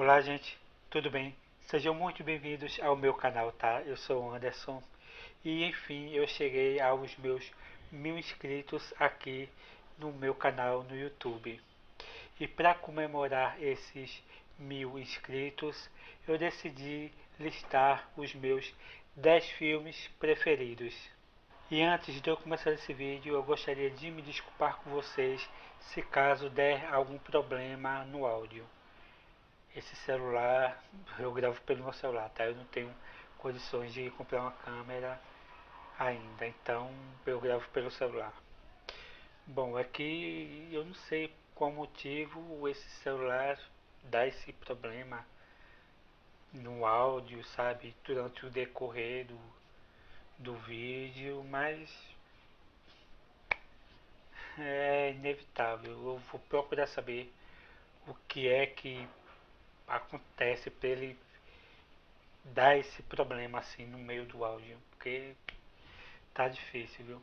Olá, gente, tudo bem? Sejam muito bem-vindos ao meu canal, tá? Eu sou o Anderson e enfim eu cheguei aos meus 1000 inscritos aqui no meu canal no YouTube. E para comemorar esses 1000 inscritos, eu decidi listar os meus 10 filmes preferidos. E antes de eu começar esse vídeo, eu gostaria de me desculpar com vocês se caso der algum problema no áudio. Esse celular, eu gravo pelo meu celular, tá? Eu não tenho condições de comprar uma câmera ainda, então eu gravo pelo celular. Bom, é que eu não sei qual motivo esse celular dá esse problema no áudio, sabe? Durante o decorrer do vídeo, mas é inevitável. Eu vou procurar saber o que é que acontece para ele dar esse problema assim no meio do áudio, porque tá difícil, viu?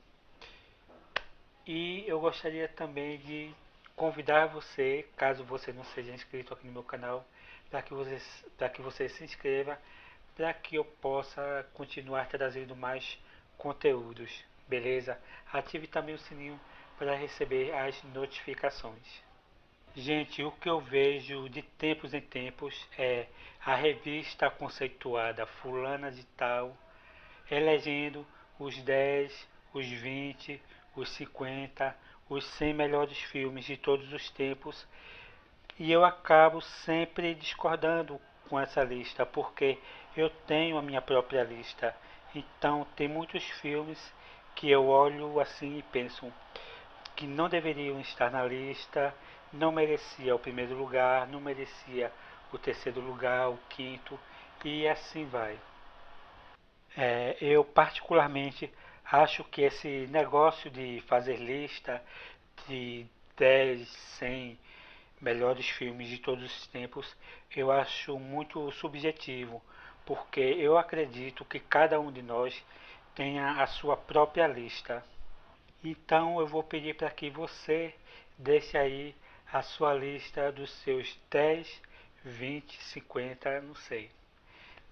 E eu gostaria também de convidar você, caso você não seja inscrito aqui no meu canal, para que você se inscreva, para que eu possa continuar trazendo mais conteúdos, beleza? Ative também o sininho para receber as notificações. Gente, o que eu vejo de tempos em tempos é a revista conceituada Fulana de Tal elegendo os 10, os 20, os 50, os 100 melhores filmes de todos os tempos, e eu acabo sempre discordando com essa lista, porque eu tenho a minha própria lista. Então, tem muitos filmes que eu olho assim e penso que não deveriam estar na lista, não merecia o primeiro lugar, não merecia o terceiro lugar, o quinto, e assim vai. Eu particularmente acho que esse negócio de fazer lista de 10, 100 melhores filmes de todos os tempos, eu acho muito subjetivo, porque eu acredito que cada um de nós tenha a sua própria lista. Então eu vou pedir para que você deixe aí a sua lista dos seus 10, 20, 50, não sei.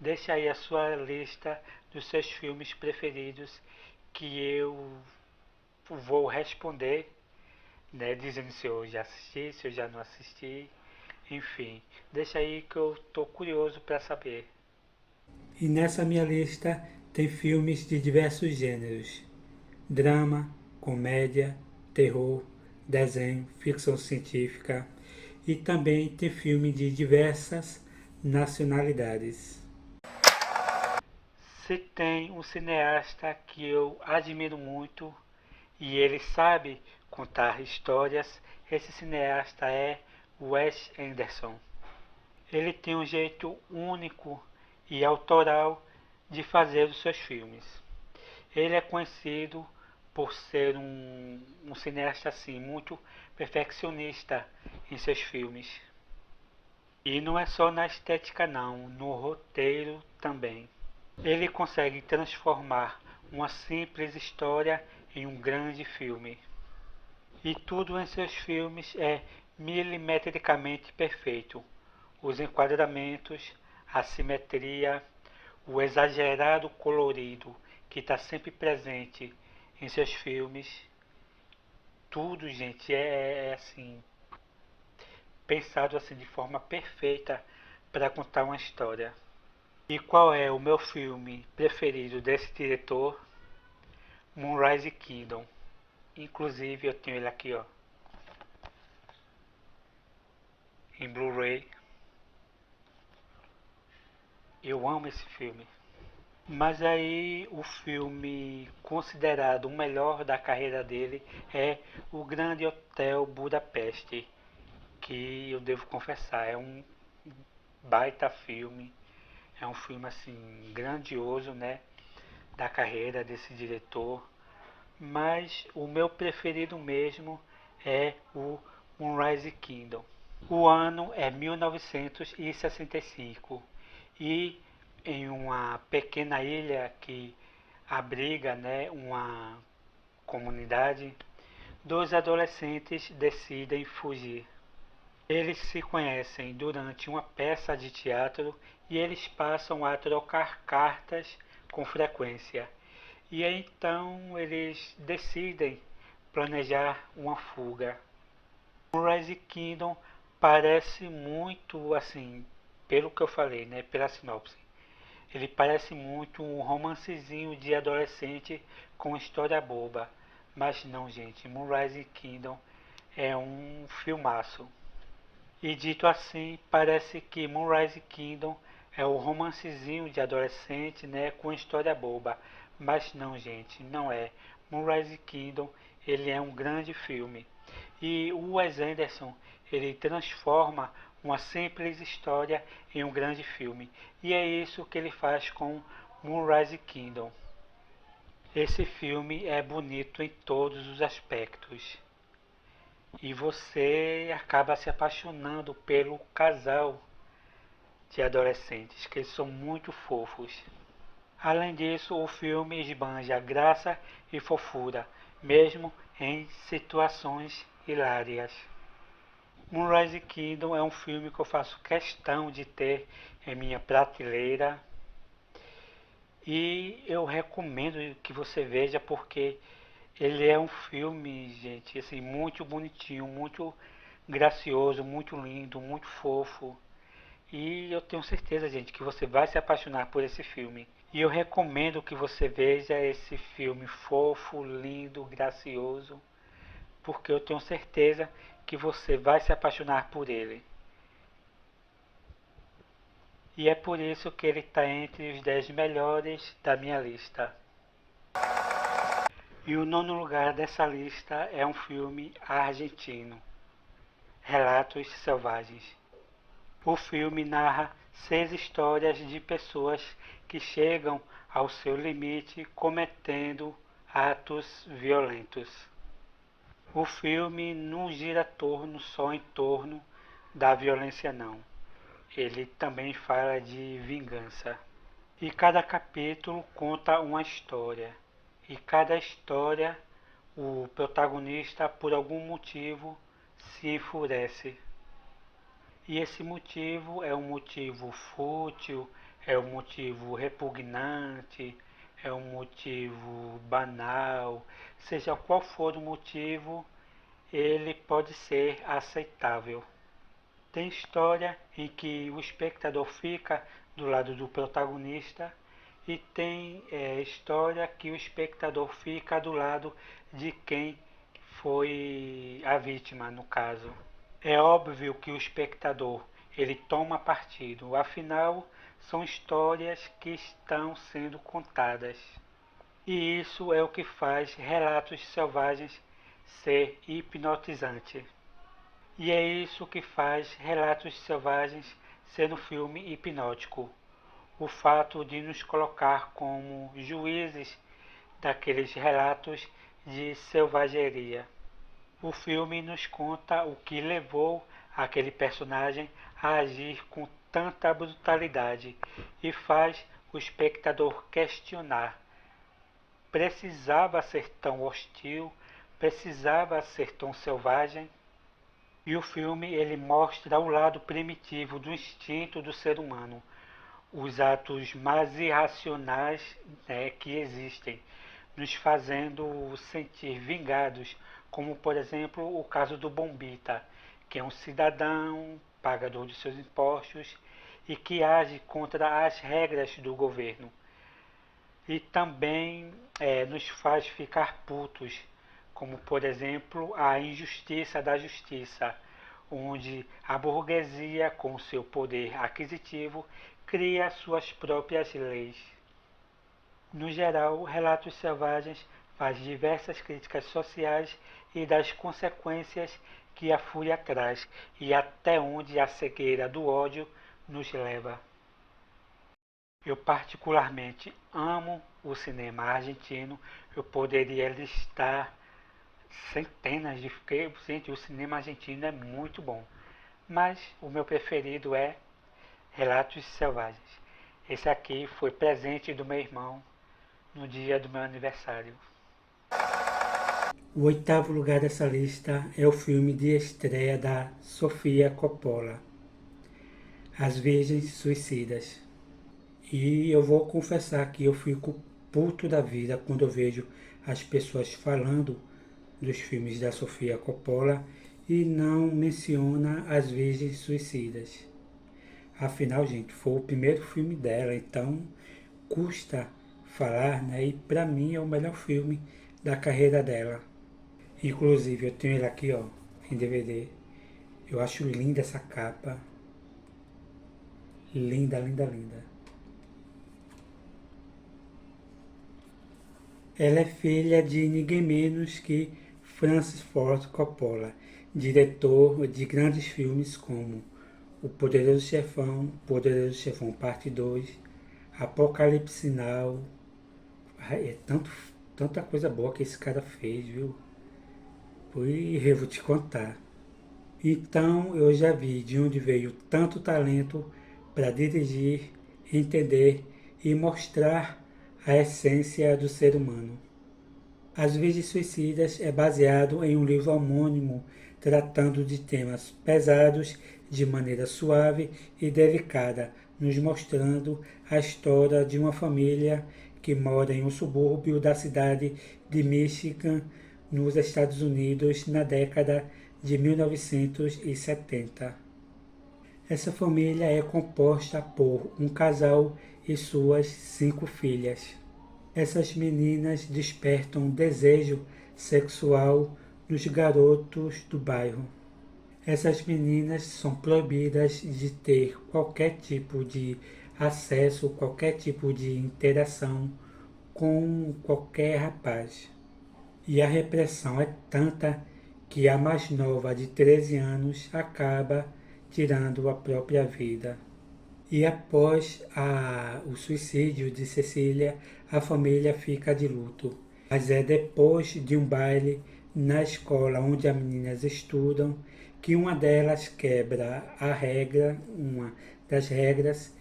Deixe aí a sua lista dos seus filmes preferidos que eu vou responder, né, dizendo se eu já assisti, se eu já não assisti, enfim. Deixa aí que eu estou curioso para saber. E nessa minha lista tem filmes de diversos gêneros: drama, comédia, terror, desenho, ficção científica e também tem filme de diversas nacionalidades. Se tem um cineasta que eu admiro muito e ele sabe contar histórias, esse cineasta é Wes Anderson. Ele tem um jeito único e autoral de fazer os seus filmes. Ele é conhecido por ser um cineasta assim muito perfeccionista em seus filmes. E não é só na estética não, no roteiro também. Ele consegue transformar uma simples história em um grande filme. E tudo em seus filmes é milimetricamente perfeito. Os enquadramentos, a simetria, o exagerado colorido que está sempre presente em seus filmes. Tudo, gente, é assim, pensado assim de forma perfeita para contar uma história. E qual é o meu filme preferido desse diretor? Moonrise Kingdom. Inclusive eu tenho ele aqui, ó, em Blu-ray. Eu amo esse filme. Mas aí o filme considerado o melhor da carreira dele é O Grande Hotel Budapeste, que eu devo confessar, é um baita filme, é um filme assim grandioso, né, da carreira desse diretor. Mas o meu preferido mesmo é o Moonrise Kingdom. O ano é 1965 e em uma pequena ilha que abriga, né, uma comunidade, dois adolescentes decidem fugir. Eles se conhecem durante uma peça de teatro e eles passam a trocar cartas com frequência. E aí, então eles decidem planejar uma fuga. Moonrise Kingdom parece muito assim, pelo que eu falei, né, pela sinopse. Ele parece muito um romancezinho de adolescente com história boba. Mas não, gente, Moonrise Kingdom é um filmaço. E dito assim, parece que Moonrise Kingdom é o romancezinho de adolescente, né, com história boba. Mas não, gente, não é. Moonrise Kingdom, ele é um grande filme. E o Wes Anderson, ele transforma uma simples história em um grande filme. E é isso que ele faz com Moonrise Kingdom. Esse filme é bonito em todos os aspectos. E você acaba se apaixonando pelo casal de adolescentes, que eles são muito fofos. Além disso, o filme esbanja graça e fofura, mesmo em situações hilárias. Moonrise Kingdom é um filme que eu faço questão de ter em minha prateleira e eu recomendo que você veja porque ele é um filme, gente, assim, muito bonitinho, muito gracioso, muito lindo, muito fofo. E eu tenho certeza, gente, que você vai se apaixonar por esse filme. E eu recomendo que você veja esse filme fofo, lindo, gracioso, porque eu tenho certeza que você vai se apaixonar por ele. E é por isso que ele está entre os 10 melhores da minha lista. E o nono lugar dessa lista é um filme argentino, Relatos Selvagens. O filme narra 6 histórias de pessoas que chegam ao seu limite cometendo atos violentos. O filme não gira só em torno da violência não. Ele também fala de vingança. E cada capítulo conta uma história. E cada história, o protagonista, por algum motivo, se enfurece. E esse motivo é um motivo fútil, é um motivo repugnante, é um motivo banal. Seja qual for o motivo, ele pode ser aceitável. Tem história em que o espectador fica do lado do protagonista e tem história que o espectador fica do lado de quem foi a vítima, no caso. É óbvio que o espectador ele toma partido, afinal são histórias que estão sendo contadas. E isso é o que faz Relatos Selvagens ser hipnotizante. E é isso que faz Relatos Selvagens ser um filme hipnótico. O fato de nos colocar como juízes daqueles relatos de selvageria. O filme nos conta o que levou aquele personagem a agir com tanta brutalidade e faz o espectador questionar. Precisava ser tão hostil? Precisava ser tão selvagem? E o filme ele mostra o lado primitivo do instinto do ser humano, os atos mais irracionais, né, que existem, nos fazendo sentir vingados, como por exemplo o caso do Bombita, que é um cidadão pagador de seus impostos e que age contra as regras do governo. E também nos faz ficar putos, como por exemplo a injustiça da justiça, onde a burguesia, com seu poder aquisitivo, cria suas próprias leis. No geral, Relatos Selvagens faz diversas críticas sociais e das consequências que a fúria traz e até onde a cegueira do ódio nos leva. Eu particularmente amo o cinema argentino. Eu poderia listar centenas de filmes. Gente, o cinema argentino é muito bom. Mas o meu preferido é Relatos Selvagens. Esse aqui foi presente do meu irmão no dia do meu aniversário. O oitavo lugar dessa lista é o filme de estreia da Sofia Coppola, As Virgens Suicidas. E eu vou confessar que eu fico puto da vida quando eu vejo as pessoas falando dos filmes da Sofia Coppola e não menciona As Virgens Suicidas. Afinal, gente, foi o primeiro filme dela, então custa falar, né? E pra mim é o melhor filme da carreira dela. Inclusive, eu tenho ele aqui, ó, em DVD. Eu acho linda essa capa. Linda, linda, linda. Ela é filha de ninguém menos que Francis Ford Coppola, diretor de grandes filmes como Poderoso Chefão Parte 2, Apocalipse Now. Ai, é tanta coisa boa que esse cara fez, viu? E eu vou te contar. Então eu já vi de onde veio tanto talento para dirigir, entender e mostrar a essência do ser humano. As Virgens Suicidas é baseado em um livro homônimo tratando de temas pesados de maneira suave e delicada, nos mostrando a história de uma família que mora em um subúrbio da cidade de Michigan, nos Estados Unidos, na década de 1970. Essa família é composta por um casal e suas 5 filhas. Essas meninas despertam desejo sexual nos garotos do bairro. Essas meninas são proibidas de ter qualquer tipo de acesso, qualquer tipo de interação com qualquer rapaz. E a repressão é tanta que a mais nova, de 13 anos, acaba tirando a própria vida. E após o suicídio de Cecília, a família fica de luto. Mas é depois de um baile na escola onde as meninas estudam que uma delas quebra uma das regras,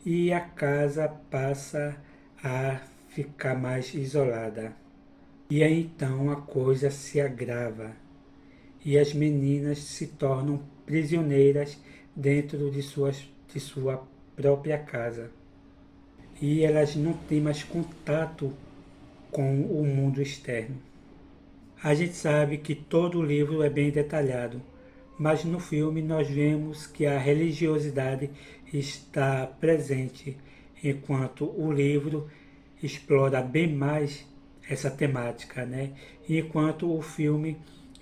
e a casa passa a ficar mais isolada. E aí então a coisa se agrava e as meninas se tornam prisioneiras dentro de sua própria casa. E elas não têm mais contato com o mundo externo. A gente sabe que todo o livro é bem detalhado, mas no filme nós vemos que a religiosidade está presente, enquanto o livro explora bem mais essa temática, né? Enquanto o filme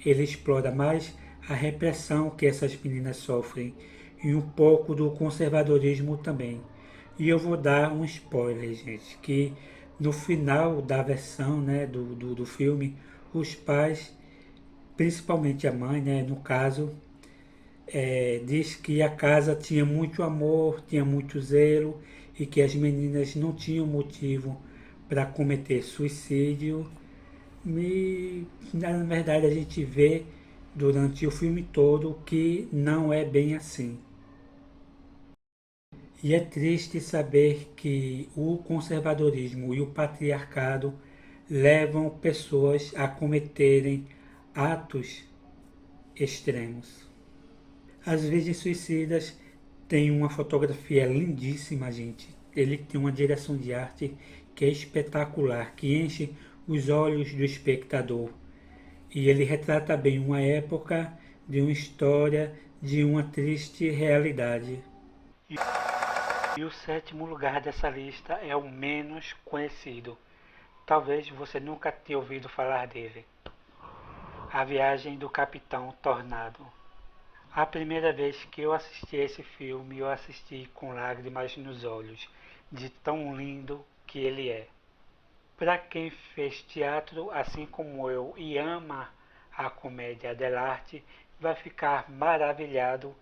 ele explora mais a repressão que essas meninas sofrem e um pouco do conservadorismo também. E eu vou dar um spoiler, gente, que no final da versão, né, do filme, os pais, principalmente a mãe, né, no caso, diz que a casa tinha muito amor, tinha muito zelo e que as meninas não tinham motivo para cometer suicídio. E na verdade a gente vê durante o filme todo que não é bem assim. E é triste saber que o conservadorismo e o patriarcado levam pessoas a cometerem atos extremos. As Virgens Suicidas tem uma fotografia lindíssima, gente. Ele tem uma direção de arte que é espetacular, que enche os olhos do espectador. E ele retrata bem uma época, de uma história, de uma triste realidade. E o sétimo lugar dessa lista é o menos conhecido. Talvez você nunca tenha ouvido falar dele. A Viagem do Capitão Tornado. A primeira vez que eu assisti esse filme, eu assisti com lágrimas nos olhos, de tão lindo que ele é. Para quem fez teatro, assim como eu, e ama a comédia dell'arte, vai ficar maravilhado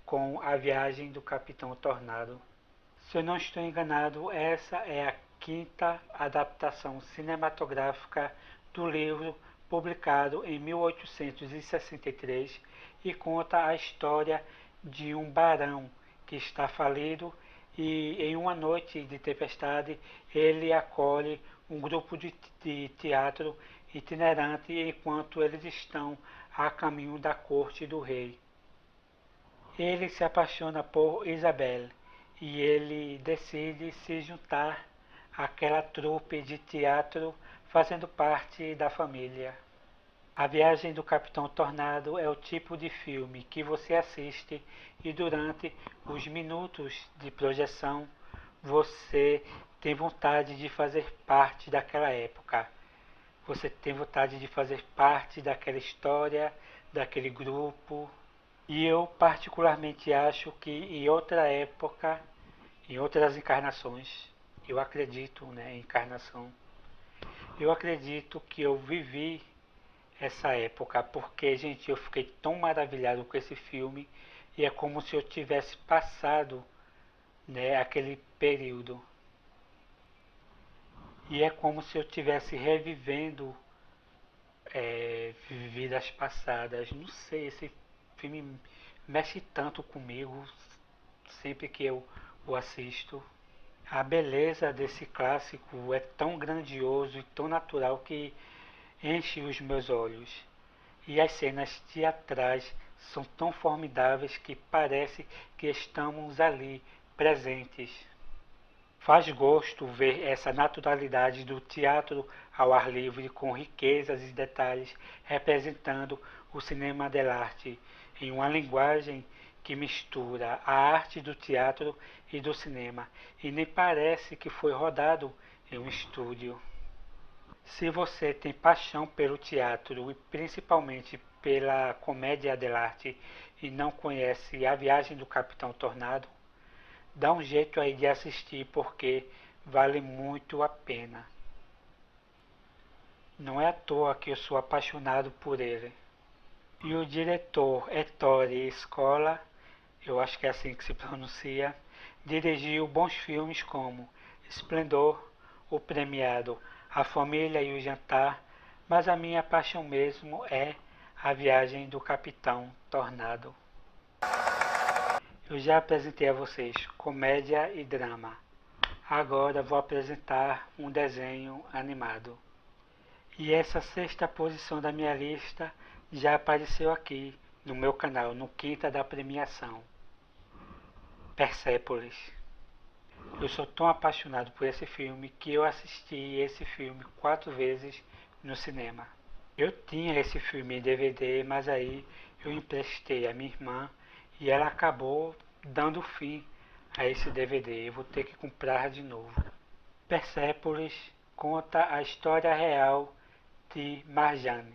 com A Viagem do Capitão Tornado. Se eu não estou enganado, essa é a quinta adaptação cinematográfica do livro publicado em 1863 e conta a história de um barão que está falido e em uma noite de tempestade ele acolhe um grupo de teatro itinerante enquanto eles estão a caminho da corte do rei. Ele se apaixona por Isabelle e ele decide se juntar àquela trupe de teatro fazendo parte da família. A Viagem do Capitão Tornado é o tipo de filme que você assiste e durante os minutos de projeção você tem vontade de fazer parte daquela época. Você tem vontade de fazer parte daquela história, daquele grupo. E eu particularmente acho que em outra época, em outras encarnações, eu acredito, né, em encarnação. Eu acredito que eu vivi essa época, porque, gente, eu fiquei tão maravilhado com esse filme e é como se eu tivesse passado, né, aquele período. E é como se eu estivesse revivendo vidas passadas. Não sei, esse filme mexe tanto comigo sempre que eu o assisto. A beleza desse clássico é tão grandioso e tão natural que enche os meus olhos. E as cenas teatrais são tão formidáveis que parece que estamos ali, presentes. Faz gosto ver essa naturalidade do teatro ao ar livre, com riquezas e detalhes, representando o cinema dell'arte em uma linguagem que mistura a arte do teatro e do cinema, e nem parece que foi rodado em um estúdio. Se você tem paixão pelo teatro e principalmente pela comédia dell'arte e não conhece A Viagem do Capitão Tornado, dá um jeito aí de assistir porque vale muito a pena. Não é à toa que eu sou apaixonado por ele. E o diretor Ettore Scola, eu acho que é assim que se pronuncia, dirigiu bons filmes como Esplendor, O Premiado, A Família e o Jantar, mas a minha paixão mesmo é A Viagem do Capitão Tornado. Eu já apresentei a vocês comédia e drama. Agora vou apresentar um desenho animado. E essa sexta posição da minha lista já apareceu aqui no meu canal, no Quinta da Premiação. Persépolis. Eu sou tão apaixonado por esse filme que eu assisti esse filme 4 vezes no cinema. Eu tinha esse filme em DVD, mas aí eu emprestei a minha irmã e ela acabou dando fim a esse DVD. Eu vou ter que comprar de novo. Persépolis conta a história real de Marjane,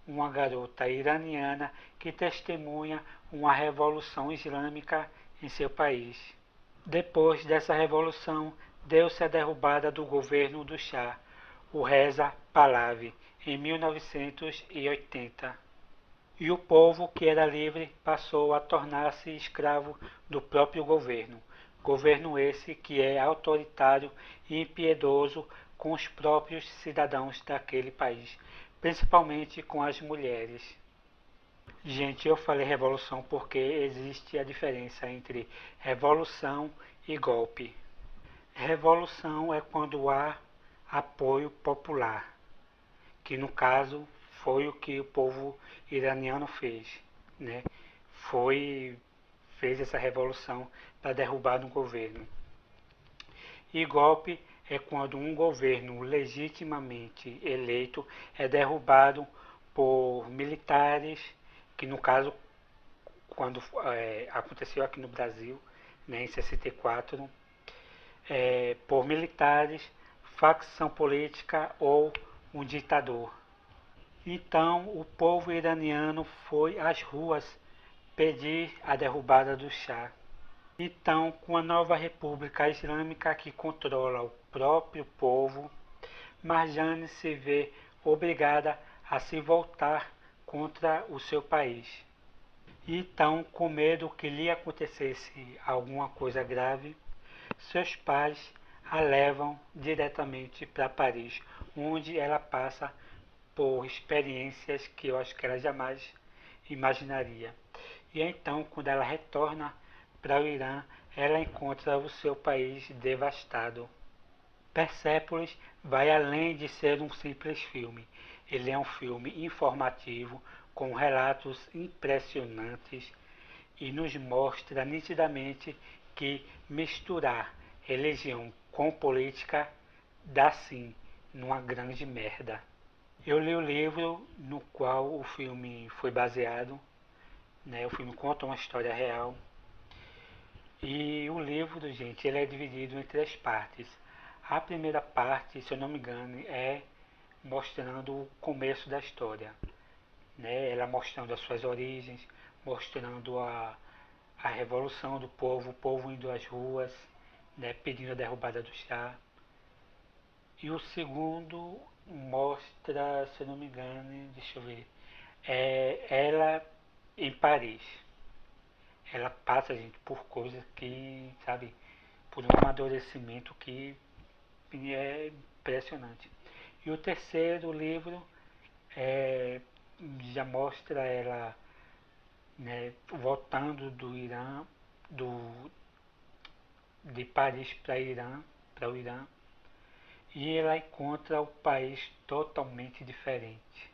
uma garota iraniana que testemunha uma revolução islâmica em seu país. Depois dessa revolução, deu-se a derrubada do governo do Shah, o Reza Pahlavi, em 1980. E o povo que era livre passou a tornar-se escravo do próprio governo. Governo esse que é autoritário e impiedoso com os próprios cidadãos daquele país, principalmente com as mulheres. Gente, eu falei revolução porque existe a diferença entre revolução e golpe. Revolução é quando há apoio popular, que no caso foi o que o povo iraniano fez, né? Fez essa revolução para derrubar um governo. E golpe é quando um governo legitimamente eleito é derrubado por militares, que no caso, quando aconteceu aqui no Brasil, né, em 64, por militares, facção política ou um ditador. Então o povo iraniano foi às ruas pedir a derrubada do Shah. Então, com a nova República Islâmica que controla o próprio povo, Marjane se vê obrigada a se voltar contra o seu país. Então, com medo que lhe acontecesse alguma coisa grave, seus pais a levam diretamente para Paris, onde ela passa por experiências que eu acho que ela jamais imaginaria. E então, quando ela retorna para o Irã, ela encontra o seu país devastado. Persépolis vai além de ser um simples filme. Ele é um filme informativo com relatos impressionantes e nos mostra nitidamente que misturar religião com política dá sim numa grande merda. Eu li o livro no qual o filme foi baseado, né? O filme conta uma história real. E o livro, gente, ele é dividido em três partes. A primeira parte, se eu não me engano, é mostrando o começo da história, né? Ela mostrando as suas origens, mostrando a revolução do povo, o povo indo às ruas, né? Pedindo a derrubada do chá. E o segundo mostra, se eu não me engano, deixa eu ver, é ela em Paris. Ela passa, gente, por coisas que, sabe, por um amadurecimento que é impressionante. E o terceiro livro é, já mostra ela, né, voltando do Irã, do, de Paris para o Irã, e ela encontra o país totalmente diferente.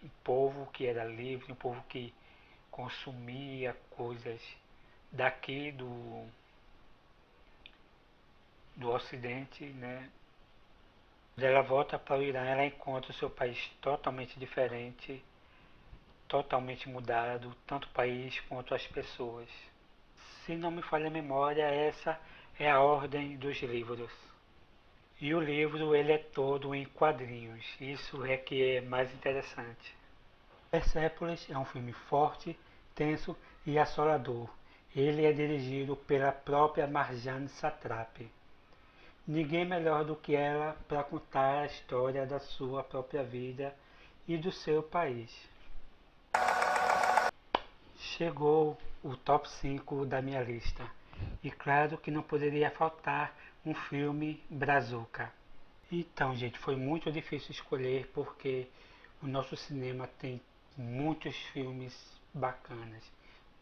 Um povo que era livre, um povo que consumia coisas daqui do Ocidente, né? Quando ela volta para o Irã, ela encontra o seu país totalmente diferente, totalmente mudado, tanto o país quanto as pessoas. Se não me falha a memória, essa é a ordem dos livros. E o livro ele é todo em quadrinhos, isso é que é mais interessante. Persepolis é um filme forte, tenso e assolador. Ele é dirigido pela própria Marjane Satrapi. Ninguém melhor do que ela para contar a história da sua própria vida e do seu país. Chegou o top 5 da minha lista. E claro que não poderia faltar um filme Brazuca. Então, gente, foi muito difícil escolher porque o nosso cinema tem muitos filmes bacanas.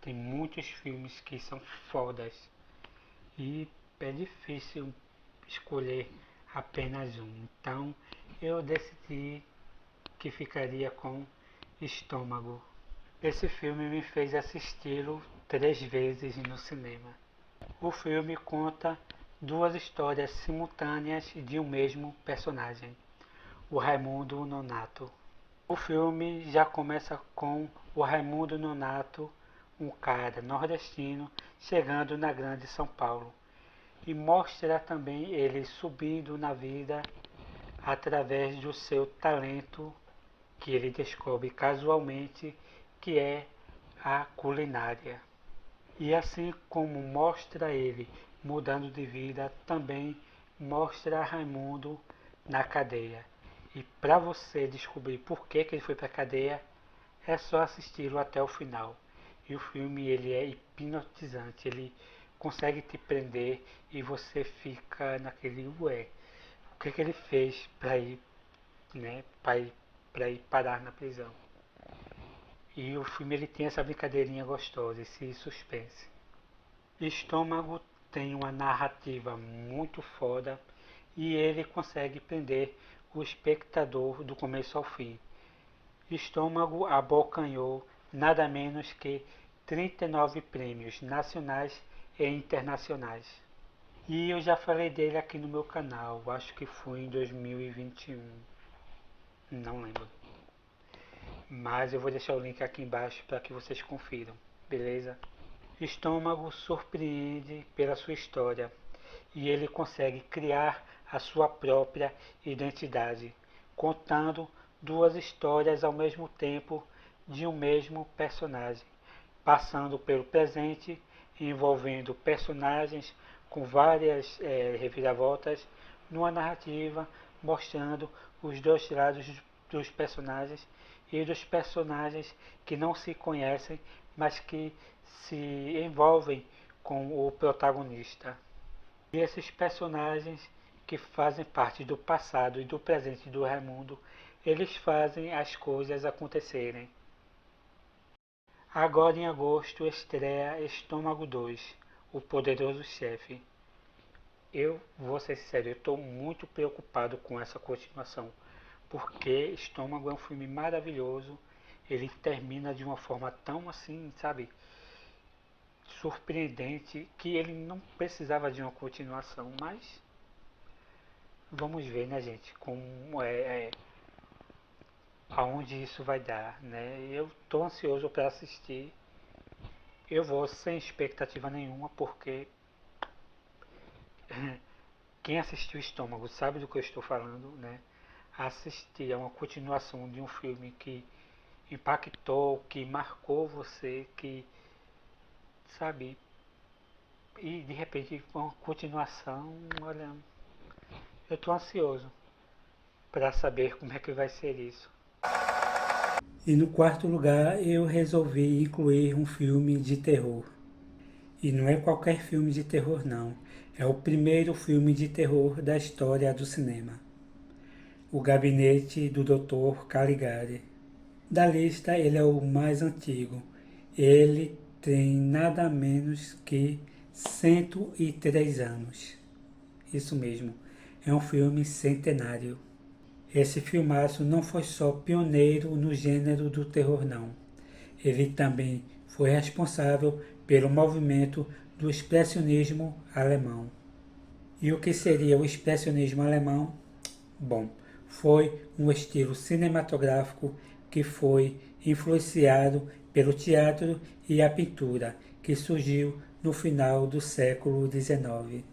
Tem muitos filmes que são fodas. E é difícil escolher apenas um. Então, eu decidi que ficaria com Estômago. Esse filme me fez assisti-lo 3 vezes no cinema. O filme conta duas histórias simultâneas de um mesmo personagem, o Raimundo Nonato. O filme já começa com o Raimundo Nonato, um cara nordestino, chegando na grande São Paulo. E mostra também ele subindo na vida através do seu talento que ele descobre casualmente que é a culinária. E assim como mostra ele mudando de vida, também mostra Raimundo na cadeia. E para você descobrir por que ele foi para a cadeia, é só assisti-lo até o final. E o filme ele é hipnotizante, ele consegue te prender e você fica naquele ué. O que ele fez para ir, né, para ir parar na prisão? E o filme ele tem essa brincadeirinha gostosa, esse suspense. Estômago tem uma narrativa muito foda e ele consegue prender o espectador do começo ao fim. Estômago abocanhou nada menos que 39 prêmios nacionais e internacionais. E eu já falei dele aqui no meu canal, acho que foi em 2021, não lembro. Mas eu vou deixar o link aqui embaixo para que vocês confiram, beleza? Estômago surpreende pela sua história e ele consegue criar a sua própria identidade, contando duas histórias ao mesmo tempo de um mesmo personagem, passando pelo presente, envolvendo personagens com várias reviravoltas, numa narrativa mostrando os dois lados dos personagens e dos personagens que não se conhecem, mas que se envolvem com o protagonista. E esses personagens que fazem parte do passado e do presente do Raimundo, eles fazem as coisas acontecerem. Agora em agosto estreia Estômago 2, O Poderoso Chefe. Eu vou ser sincero, eu estou muito preocupado com essa continuação, porque Estômago é um filme maravilhoso. Ele termina de uma forma tão assim, sabe, surpreendente, que ele não precisava de uma continuação, mas vamos ver, né, gente, como aonde isso vai dar, né? Eu tô ansioso para assistir. Eu vou sem expectativa nenhuma, porque quem assistiu Estômago sabe do que eu estou falando, né? Assistir a uma continuação de um filme que impactou, que marcou você, que, sabe, e de repente uma continuação, olha, eu tô ansioso para saber como é que vai ser isso. E no quarto lugar eu resolvi incluir um filme de terror. E não é qualquer filme de terror não. É o primeiro filme de terror da história do cinema. O Gabinete do Dr. Caligari. Da lista ele é o mais antigo. Ele tem nada menos que 103 anos. Isso mesmo, é um filme centenário. Esse filmaço não foi só pioneiro no gênero do terror, não. Ele também foi responsável pelo movimento do expressionismo alemão. E o que seria o expressionismo alemão? Bom, foi um estilo cinematográfico que foi influenciado pelo teatro e a pintura, que surgiu no final do século XIX.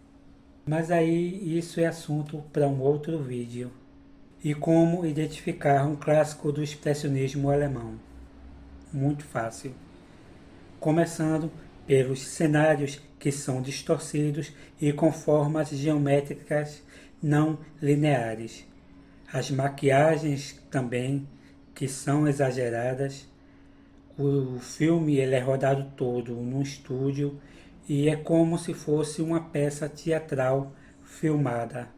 Mas aí isso é assunto para um outro vídeo. E como identificar um clássico do expressionismo alemão? Muito fácil. Começando pelos cenários que são distorcidos e com formas geométricas não lineares. As maquiagens também, que são exageradas. O filme ele é rodado todo num estúdio e é como se fosse uma peça teatral filmada.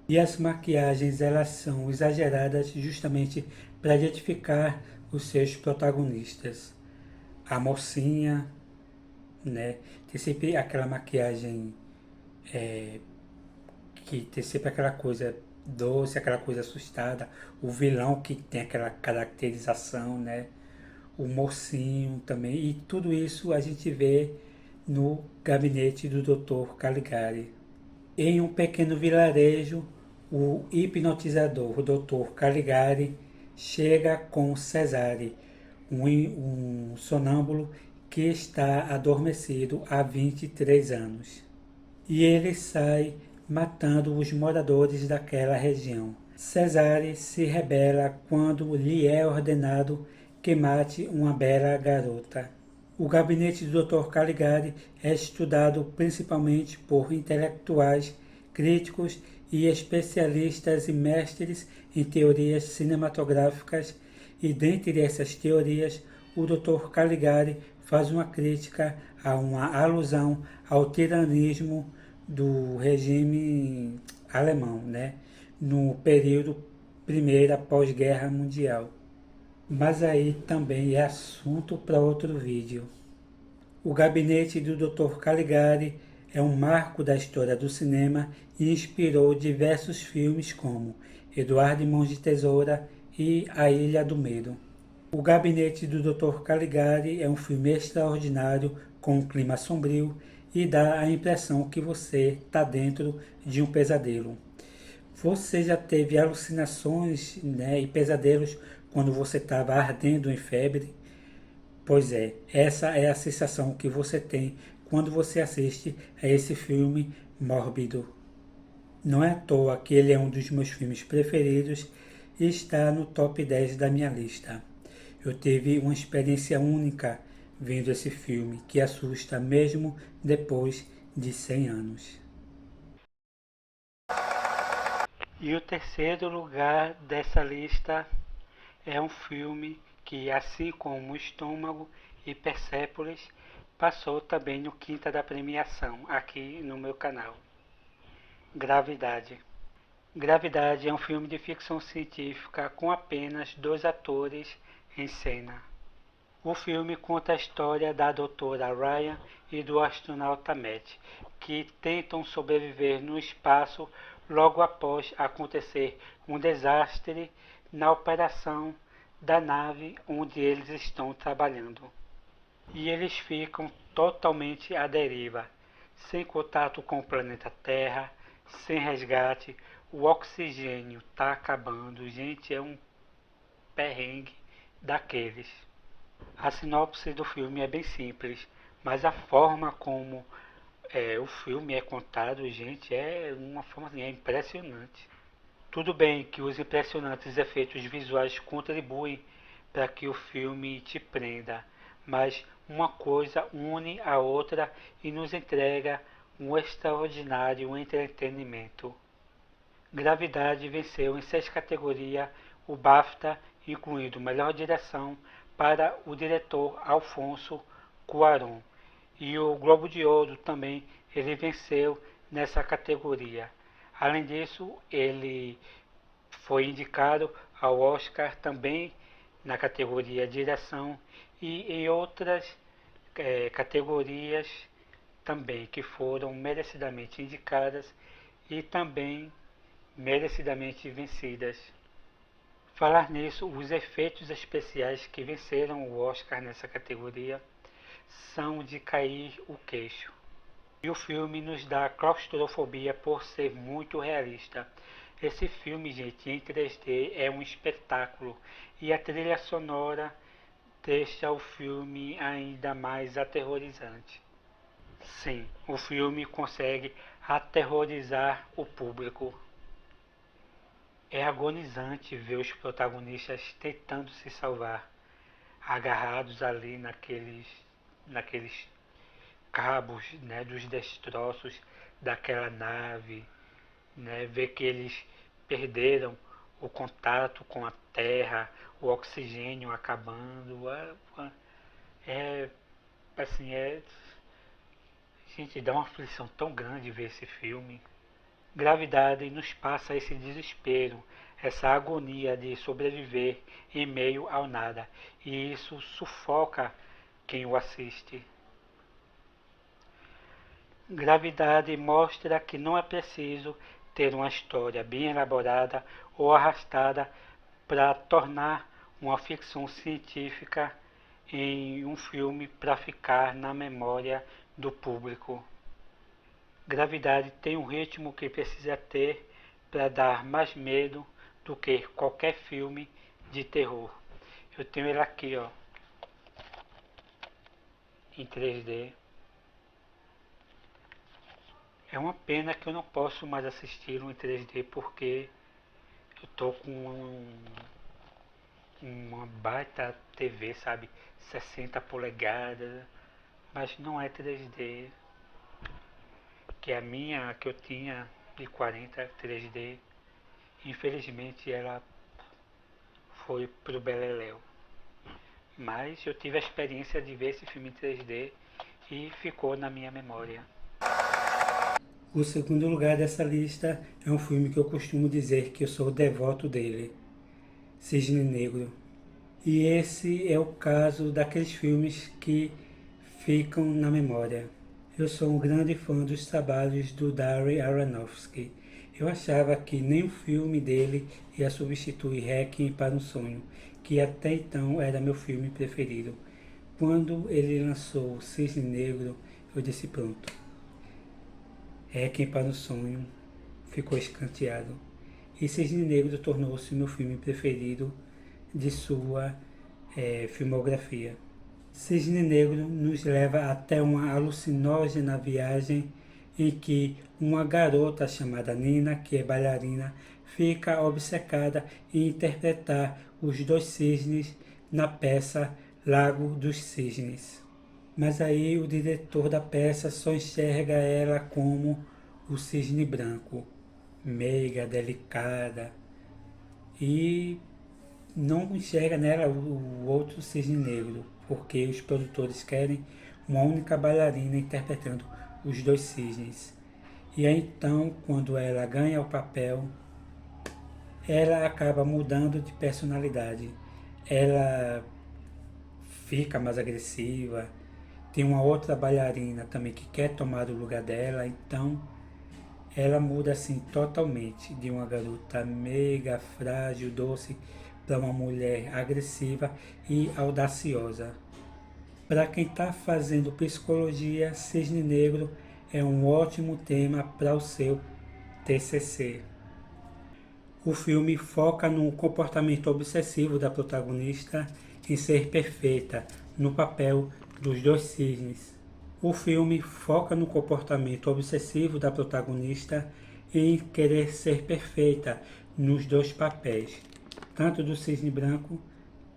E as maquiagens elas são exageradas justamente para identificar os seus protagonistas. A mocinha, né? Tem sempre aquela maquiagem que tem sempre aquela coisa doce, aquela coisa assustada. O vilão que tem aquela caracterização, né? O mocinho também. E tudo isso a gente vê no gabinete do Dr. Caligari. Em um pequeno vilarejo, o hipnotizador, o Dr. Caligari, chega com Cesare, um sonâmbulo que está adormecido há 23 anos. E ele sai matando os moradores daquela região. Cesare se rebela quando lhe é ordenado que mate uma bela garota. O gabinete do Dr. Caligari é estudado principalmente por intelectuais, críticos e especialistas e mestres em teorias cinematográficas, e dentre essas teorias, o Dr. Caligari faz uma crítica a uma alusão ao tiranismo do regime alemão, né, no período Primeira Pós-Guerra Mundial. Mas aí também é assunto para outro vídeo. O gabinete do Dr. Caligari é um marco da história do cinema e inspirou diversos filmes como Eduardo e Mãos de Tesoura e A Ilha do Medo. O Gabinete do Dr. Caligari é um filme extraordinário com um clima sombrio e dá a impressão que você está dentro de um pesadelo. Você já teve alucinações, né, e pesadelos quando você estava ardendo em febre? Pois é, essa é a sensação que você tem quando você assiste a esse filme mórbido. Não é à toa que ele é um dos meus filmes preferidos e está no top 10 da minha lista. Eu tive uma experiência única vendo esse filme que assusta mesmo depois de 100 anos. E o terceiro lugar dessa lista é um filme que, assim como o Estômago e Persépolis, passou também no quinta da premiação aqui no meu canal. Gravidade. Gravidade é um filme de ficção científica com apenas dois atores em cena. O filme conta a história da doutora Ryan e do astronauta Matt, que tentam sobreviver no espaço logo após acontecer um desastre na operação da nave onde eles estão trabalhando. E eles ficam totalmente à deriva, sem contato com o planeta Terra, sem resgate, o oxigênio está acabando, gente, é um perrengue daqueles. A sinopse do filme é bem simples, mas a forma como o filme é contado, gente, é uma forma assim, é impressionante. Tudo bem que os impressionantes efeitos visuais contribuem para que o filme te prenda, mas uma coisa une a outra e nos entrega um extraordinário entretenimento. Gravidade venceu em 6 categorias o BAFTA, incluindo melhor direção para o diretor Alfonso Cuarón. E o Globo de Ouro também ele venceu nessa categoria. Além disso, ele foi indicado ao Oscar também na categoria Direção e em outras categorias também que foram merecidamente indicadas e também merecidamente vencidas. Falar nisso, os efeitos especiais que venceram o Oscar nessa categoria são de cair o queixo. E o filme nos dá claustrofobia por ser muito realista. Esse filme, gente, em 3D é um espetáculo e a trilha sonora deixa o filme ainda mais aterrorizante. Sim, o filme consegue aterrorizar o público. É agonizante ver os protagonistas tentando se salvar, agarrados ali naqueles cabos, né, dos destroços daquela nave, né, ver que eles perderam o contato com a terra, o oxigênio acabando, é assim, gente, dá uma aflição tão grande ver esse filme. Gravidade nos passa esse desespero, essa agonia de sobreviver em meio ao nada, e isso sufoca quem o assiste. Gravidade mostra que não é preciso ter uma história bem elaborada ou arrastada para tornar uma ficção científica em um filme para ficar na memória do público. Gravidade tem um ritmo que precisa ter para dar mais medo do que qualquer filme de terror. Eu tenho ele aqui, ó, em 3D. É uma pena que eu não posso mais assistir em 3D porque eu tô com uma baita TV, sabe? 60 polegadas, mas não é 3D. Que a minha que eu tinha de 40 3D, infelizmente ela foi pro beleléu. Mas eu tive a experiência de ver esse filme em 3D e ficou na minha memória. O segundo lugar dessa lista é um filme que eu costumo dizer que eu sou devoto dele, Cisne Negro. E esse é o caso daqueles filmes que ficam na memória. Eu sou um grande fã dos trabalhos do Darren Aronofsky. Eu achava que nenhum filme dele ia substituir Requiem para um Sonho, que até então era meu filme preferido. Quando ele lançou Cisne Negro, eu disse pronto. Requiem para um Sonho ficou escanteado. E Cisne Negro tornou-se meu filme preferido de sua filmografia. Cisne Negro nos leva até uma alucinógena viagem em que uma garota chamada Nina, que é bailarina, fica obcecada em interpretar os dois cisnes na peça Lago dos Cisnes. Mas aí o diretor da peça só enxerga ela como o cisne branco, meiga, delicada, e não enxerga nela o outro cisne negro, porque os produtores querem uma única bailarina interpretando os dois cisnes. E aí então, quando ela ganha o papel, ela acaba mudando de personalidade. Ela fica mais agressiva, tem uma outra bailarina também que quer tomar o lugar dela, então ela muda assim totalmente de uma garota meiga, frágil, doce para uma mulher agressiva e audaciosa. Para quem está fazendo psicologia, Cisne Negro é um ótimo tema para o seu TCC. O filme foca no comportamento obsessivo da protagonista em ser perfeita no papel dos dois cisnes. O filme foca no comportamento obsessivo da protagonista em querer ser perfeita nos dois papéis, tanto do cisne branco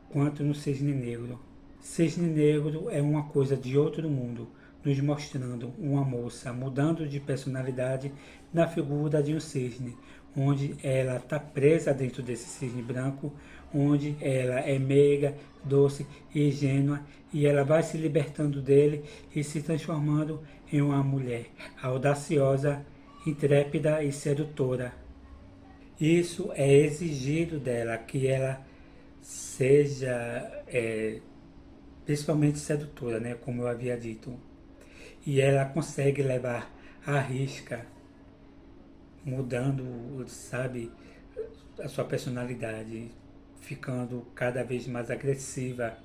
quanto no cisne negro. Cisne Negro é uma coisa de outro mundo, nos mostrando uma moça mudando de personalidade na figura de um cisne, onde ela está presa dentro desse cisne branco, onde ela é meiga, doce e ingênua, e ela vai se libertando dele e se transformando em uma mulher audaciosa, intrépida e sedutora. Isso é exigido dela, que ela seja principalmente sedutora, né, como eu havia dito. E ela consegue levar à risca, mudando, sabe, a sua personalidade, ficando cada vez mais agressiva.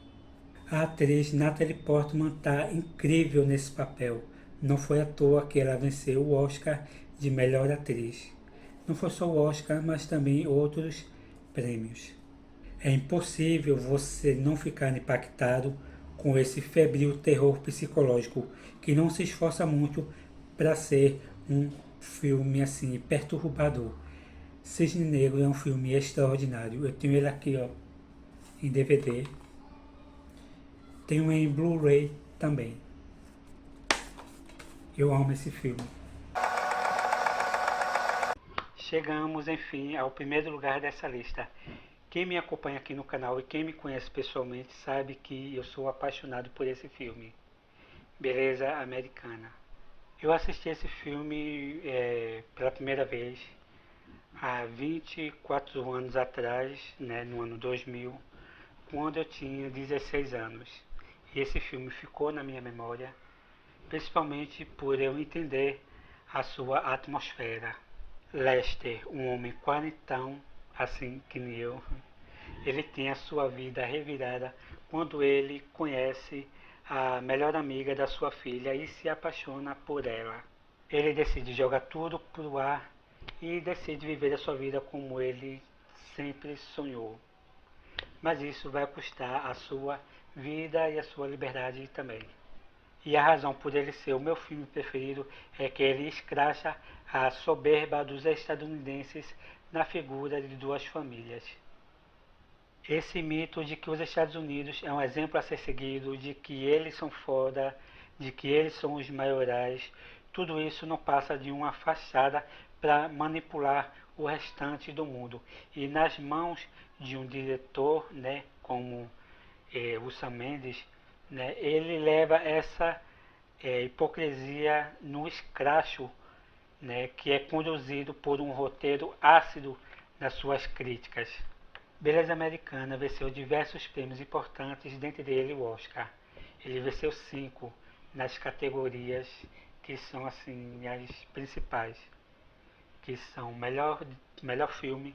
A atriz Natalie Portman está incrível nesse papel. Não foi à toa que ela venceu o Oscar de melhor atriz. Não foi só o Oscar, mas também outros prêmios. É impossível você não ficar impactado com esse febril terror psicológico que não se esforça muito para ser um filme assim perturbador. Cisne Negro é um filme extraordinário. Eu tenho ele aqui, ó, em DVD. Tenho em Blu-ray também. Eu amo esse filme. Chegamos, enfim, ao primeiro lugar dessa lista. Quem me acompanha aqui no canal e quem me conhece pessoalmente sabe que eu sou apaixonado por esse filme, Beleza Americana. Eu assisti esse filme pela primeira vez há 24 anos atrás, né, no ano 2000, quando eu tinha 16 anos. E esse filme ficou na minha memória, principalmente por eu entender a sua atmosfera. Lester, um homem quarentão, assim que nem eu, ele tem a sua vida revirada quando ele conhece a melhor amiga da sua filha e se apaixona por ela. Ele decide jogar tudo pro ar e decide viver a sua vida como ele sempre sonhou. Mas isso vai custar a sua vida e a sua liberdade também. E a razão por ele ser o meu filme preferido é que ele escracha a soberba dos estadunidenses na figura de duas famílias. Esse mito de que os Estados Unidos é um exemplo a ser seguido, de que eles são foda, de que eles são os maiorais, tudo isso não passa de uma fachada para manipular o restante do mundo. E nas mãos de um diretor, né, como o Sam Mendes, né, ele leva essa hipocrisia no escracho, né, que é conduzido por um roteiro ácido nas suas críticas. Beleza Americana venceu diversos prêmios importantes, dentre eles o Oscar. Ele venceu 5 nas categorias que são assim as principais, que são melhor filme,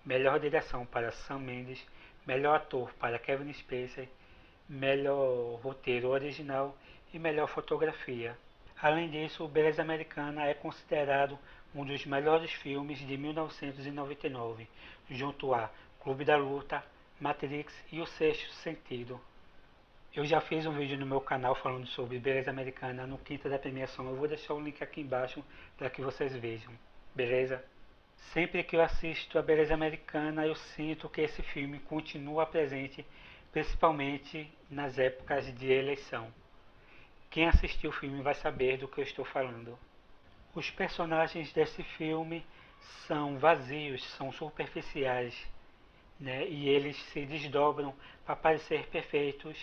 melhor direção para Sam Mendes, melhor ator para Kevin Spacey, melhor roteiro original e melhor fotografia. Além disso, Beleza Americana é considerado um dos melhores filmes de 1999, junto a Clube da Luta, Matrix e O Sexto Sentido. Eu já fiz um vídeo no meu canal falando sobre Beleza Americana no quinta da premiação. Eu vou deixar o link aqui embaixo para que vocês vejam. Beleza? Sempre que eu assisto a Beleza Americana, eu sinto que esse filme continua presente, principalmente nas épocas de eleição. Quem assistiu o filme vai saber do que eu estou falando. Os personagens desse filme são vazios, são superficiais, né? E eles se desdobram para parecer perfeitos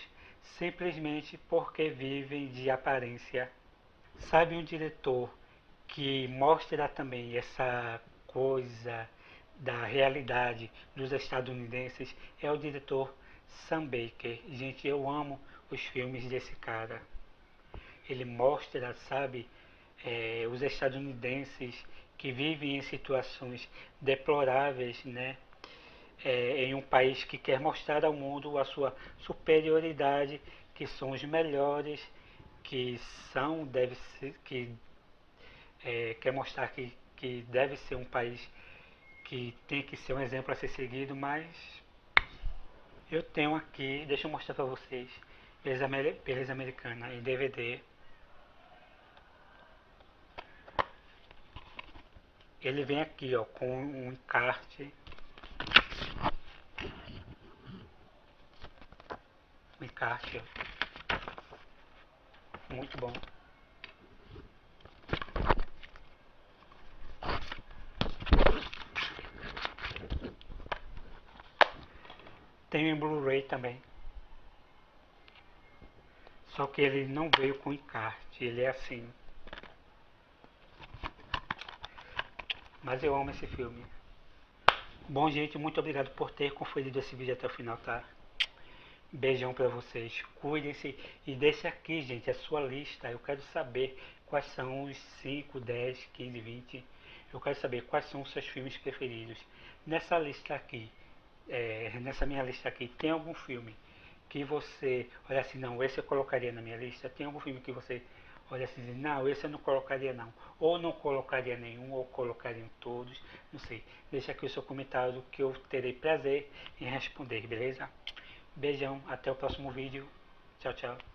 simplesmente porque vivem de aparência. Sabe um diretor que mostra também essa coisa da realidade dos estadunidenses? É o diretor Sam Baker. Gente, eu amo os filmes desse cara. Ele mostra, sabe, os estadunidenses que vivem em situações deploráveis, né? Em um país que quer mostrar ao mundo a sua superioridade, que são os melhores, que são, deve ser, que quer mostrar que deve ser um país que tem que ser um exemplo a ser seguido, mas eu tenho aqui, deixa eu mostrar para vocês, Beleza Americana em DVD. Ele vem aqui, ó, com um encarte, ó, muito bom. Tem em Blu-ray também, só que ele não veio com encarte, ele é assim. Mas eu amo esse filme. Bom, gente, muito obrigado por ter conferido esse vídeo até o final, tá? Beijão pra vocês. Cuidem-se e deixe aqui, gente, a sua lista. Eu quero saber quais são os 5, 10, 15, 20. Eu quero saber quais são os seus filmes preferidos. Nessa lista aqui, nessa minha lista aqui, tem algum filme que você olha assim, não, esse eu colocaria na minha lista? Tem algum filme que você olha assim, não, esse eu não colocaria não? Ou não colocaria nenhum, ou colocaria em todos, não sei. Deixa aqui o seu comentário que eu terei prazer em responder, beleza? Beijão, até o próximo vídeo. Tchau, tchau.